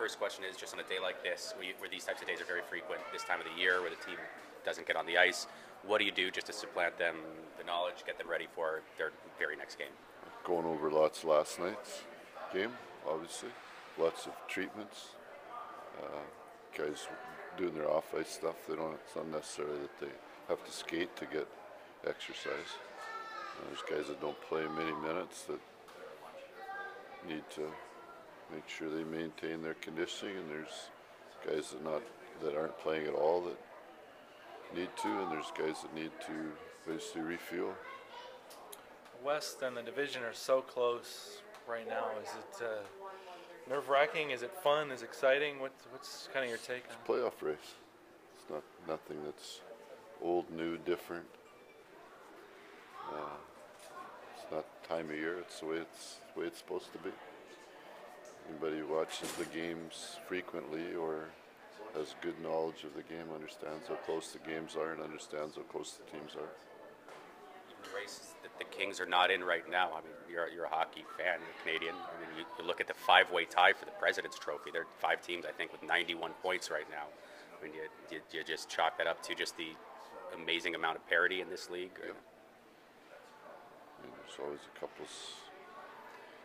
first question is just on a day like this, where these types of days are very frequent, this time of the year, where the team doesn't get on the ice. What do you do just to supplant them the knowledge, get them ready for their very next game? Going over lots of last night's game, obviously. Lots of treatments. Guys doing their off-ice stuff. It's not necessarily that they have to skate to get exercise. There's guys that don't play many minutes that need to make sure they maintain their conditioning, and there's guys that aren't playing at all that need to, and there's guys that need to basically refuel. West and the division are so close right now. Is it nerve-wracking? Is it fun? Is it exciting? What's kind of your take on it? It's a playoff race. It's nothing that's old, new, different. It's not time of year. It's the way it's supposed to be. Anybody who watches the games frequently or has good knowledge of the game understands how close the games are and understands how close the teams are. The race that the Kings are not in right now. I mean, you're a hockey fan, you're Canadian. I mean, you look at the five-way tie for the President's Trophy. There are 5 teams, I think, with 91 points right now. I mean, you just chalk that up to just the amazing amount of parity in this league. Yep. I mean, there's always a couple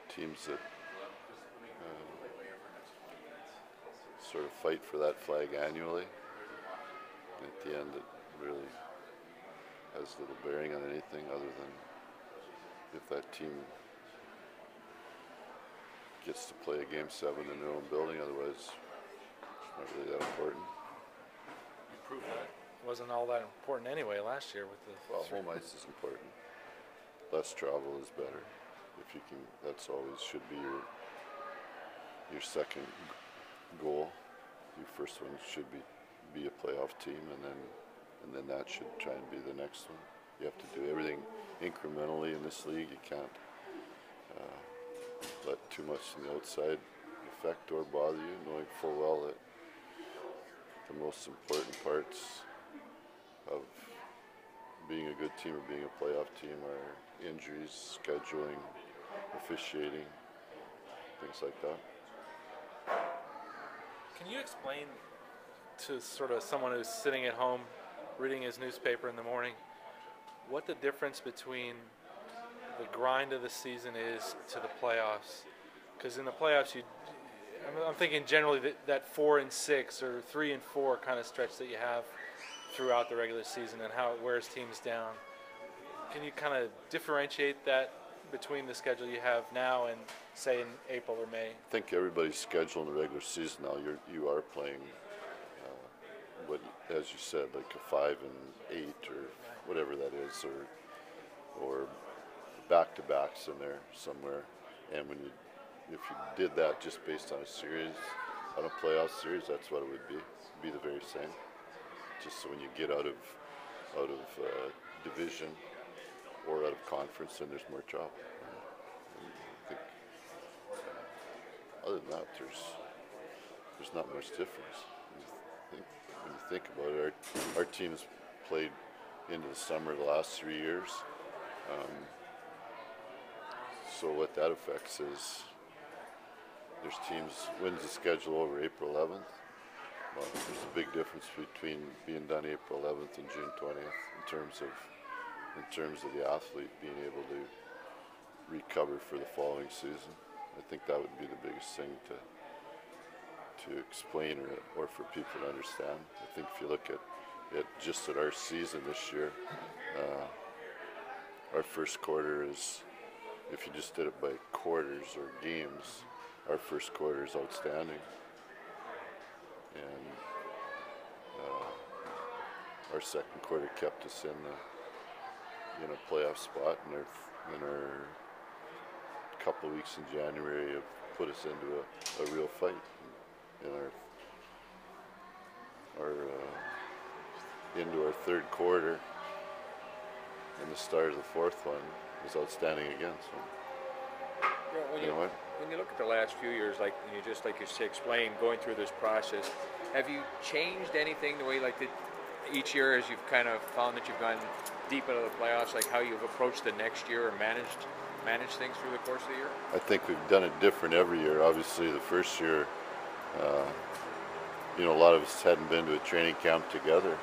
teams that sort of fight for that flag annually. And at the end, it really has little bearing on anything other than if that team gets to play a Game 7 in their own building. Otherwise, it's not really that important. You proved that it wasn't all that important anyway last year with the. Well, home ice is important. Less travel is better. If you can, that's always should be your second goal. Your first one should be a playoff team, and then that should try and be the next one. You have to do everything incrementally in this league. You can't let too much from the outside affect or bother you, knowing full well that the most important parts of being a good team or being a playoff team are injuries, scheduling, officiating, things like that. Can you explain to sort of someone who's sitting at home reading his newspaper in the morning what the difference between the grind of the season is to the playoffs? Because in the playoffs, I'm thinking generally that 4 and 6 or 3 and 4 kind of stretch that you have throughout the regular season and how it wears teams down. Can you kind of differentiate that between the schedule you have now and, say, in April or May? I think everybody's schedule in the regular season now, you are playing, what, as you said, like a 5 and 8 or whatever that is, or back-to-backs in there somewhere. And if you did that just based on a series, on a playoff series, that's what it would be the very same. Just so when you get out of division or out of conference, then there's more travel. I think, other than that, there's not much difference. When you think about it, our team's played into the summer the last 3 years. So what that affects is there's teams wins the schedule over April 11th. Well, there's a big difference between being done April 11th and June 20th in terms of the athlete being able to recover for the following season. I think that would be the biggest thing to explain or for people to understand. I think if you look at just at our season this year, our first quarter is, if you just did it by quarters or games, our first quarter is outstanding. And our second quarter kept us in a playoff spot, and our couple of weeks in January have put us into a real fight. And into our third quarter, and the start of the fourth one was outstanding again. So, yeah, when you look at the last few years, like you explained, going through this process, have you changed anything the way each year as you've kind of found that you've gone deep into the playoffs, like how you've approached the next year or managed things through the course of the year? I think we've done it different every year. Obviously, the first year You know, a lot of us hadn't been to a training camp together,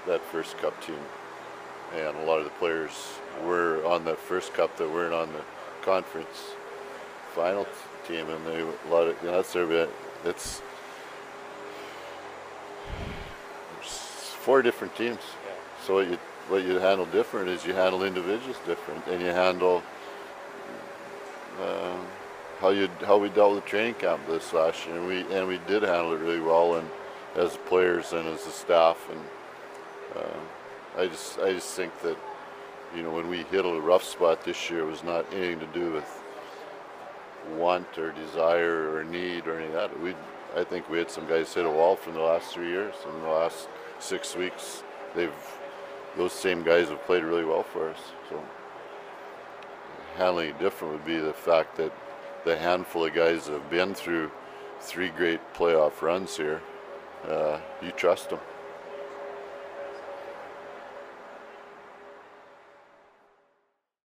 that first cup team. And a lot of the players were on that first cup that weren't on the conference final team, and they a lot of, you know, that's their bit. It's there's 4 different teams. Yeah. So what you handle different is you handle individuals different, and you handle how we dealt with training camp this last year, and we did handle it really well, and as players and as a staff, and I just think that, you know, when we hit a rough spot this year, it was not anything to do with want or desire or need or any of that. I think we had some guys hit a wall from the last 3 years. In the last 6 weeks, those same guys have played really well for us. So handling it different would be the fact that the handful of guys that have been through 3 great playoff runs here, you trust them.